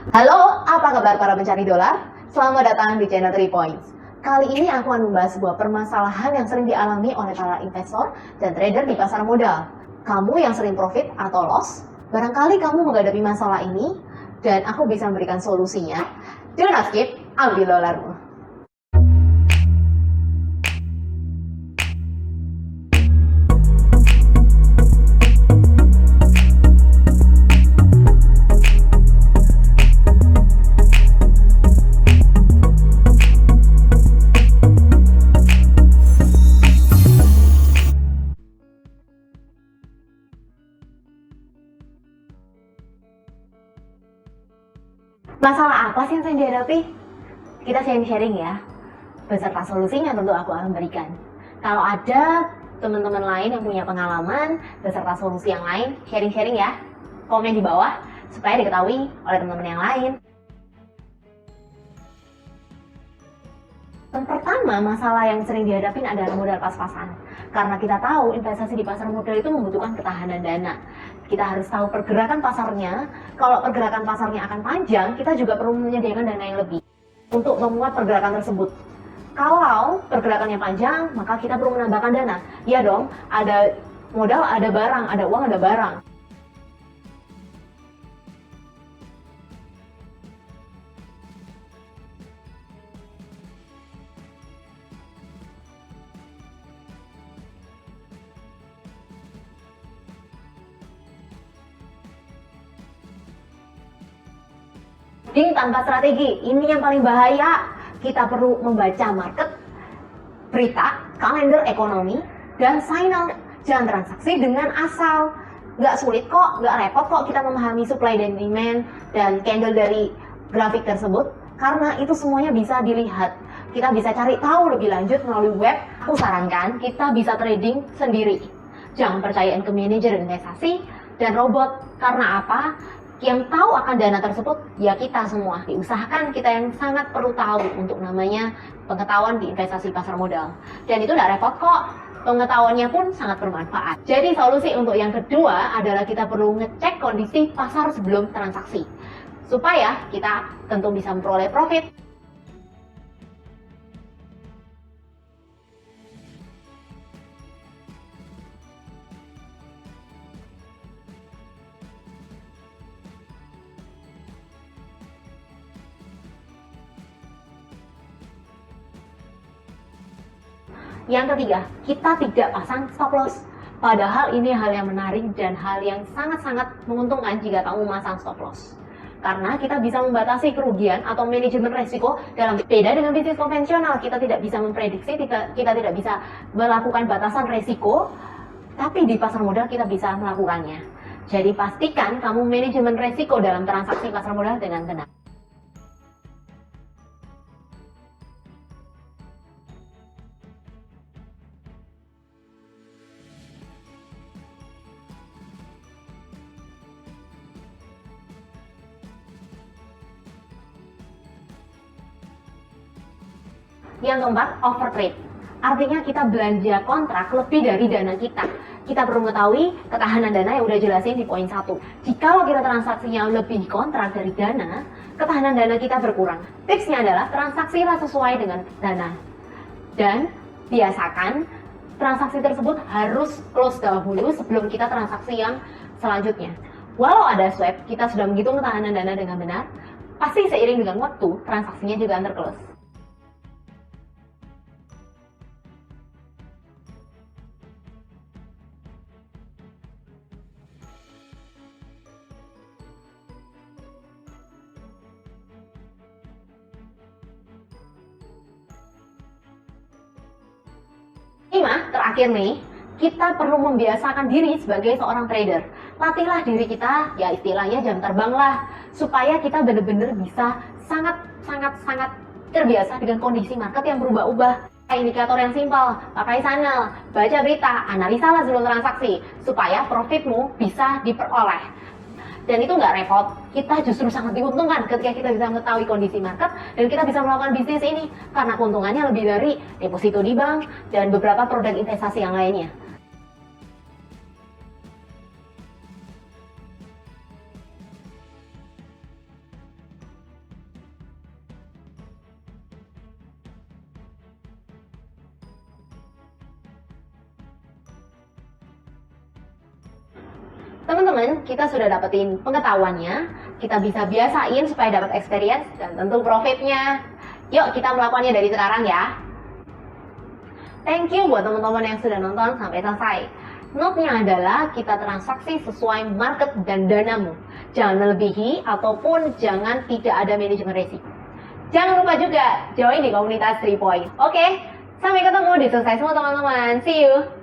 Halo, apa kabar para pencari dolar? Selamat datang di channel 3 Points. Kali ini aku akan membahas sebuah permasalahan yang sering dialami oleh para investor dan trader di pasar modal. Kamu yang sering profit atau loss, barangkali kamu menghadapi masalah ini dan aku bisa memberikan solusinya. Do not skip, ambil dolarmu. Masalah apa sih yang sering dihadapi? Kita sharing-sharing ya. Beserta solusinya tentu aku akan berikan. Kalau ada teman-teman lain yang punya pengalaman beserta solusi yang lain, sharing-sharing ya. Komen di bawah supaya diketahui oleh teman-teman yang lain. Yang pertama, masalah yang sering dihadapi adalah modal pas-pasan. Karena kita tahu investasi di pasar modal itu membutuhkan ketahanan dana. Kita harus tahu pergerakan pasarnya. Kalau pergerakan pasarnya akan panjang, kita juga perlu menyediakan dana yang lebih untuk memuat pergerakan tersebut. Kalau pergerakannya panjang, maka kita perlu menambahkan dana. Ya dong, ada modal, ada barang, ada uang, ada barang. Trading tanpa strategi, ini yang paling bahaya. Kita perlu membaca market, berita, kalender ekonomi, dan signal. Jangan transaksi dengan asal. Nggak sulit kok, nggak repot kok kita memahami supply dan demand dan candle dari grafik tersebut. Karena itu semuanya bisa dilihat. Kita bisa cari tahu lebih lanjut melalui web. Aku sarankan kita bisa trading sendiri. Jangan percayain ke manajer investasi dan robot. Karena apa? Yang tahu akan dana tersebut ya kita semua. Diusahakan kita yang sangat perlu tahu untuk namanya pengetahuan di investasi pasar modal. Dan itu tidak repot kok. Pengetahuannya pun sangat bermanfaat. Jadi solusi untuk yang kedua adalah kita perlu ngecek kondisi pasar sebelum transaksi. Supaya kita tentu bisa memperoleh profit. Yang ketiga, kita tidak pasang stop loss. Padahal ini hal yang menarik dan hal yang sangat-sangat menguntungkan jika kamu memasang stop loss. Karena kita bisa membatasi kerugian atau manajemen resiko dalam beda dengan bisnis konvensional. Kita tidak bisa memprediksi, kita tidak bisa melakukan batasan resiko, tapi di pasar modal kita bisa melakukannya. Jadi pastikan kamu manajemen resiko dalam transaksi pasar modal dengan benar. Yang keempat, overtrade. Artinya kita belanja kontrak lebih dari dana kita. Kita perlu mengetahui ketahanan dana yang udah jelasin di poin 1. Jikalau kita transaksinya lebih kontrak dari dana, ketahanan dana kita berkurang. Tipsnya adalah transaksilah sesuai dengan dana. Dan biasakan transaksi tersebut harus close dahulu sebelum kita transaksi yang selanjutnya. Walau ada swap, kita sudah menghitung ketahanan dana dengan benar, pasti seiring dengan waktu, transaksinya juga akan terclose. Terakhir nih, kita perlu membiasakan diri sebagai seorang trader. Latihlah diri kita, ya istilahnya jam terbang lah, supaya kita benar-benar bisa sangat terbiasa dengan kondisi market yang berubah-ubah. Indikator yang simpel, pakai signal, baca berita, analisalah sebelum transaksi, supaya profitmu bisa diperoleh. Dan itu nggak repot, kita justru sangat diuntungkan ketika kita bisa mengetahui kondisi market dan kita bisa melakukan bisnis ini karena keuntungannya lebih dari deposito di bank dan beberapa produk investasi yang lainnya. Teman-teman, kita sudah dapetin pengetahuannya, kita bisa biasain supaya dapat experience dan tentu profitnya. Yuk kita melakukannya dari sekarang ya. Thank you buat teman-teman yang sudah nonton sampai selesai. Note-nya adalah kita transaksi sesuai market dan danamu. Jangan melebihi ataupun jangan tidak ada manajemen risiko. Jangan lupa juga join di komunitas 3 Point. Oke, sampai ketemu di selesai semua teman-teman. See you!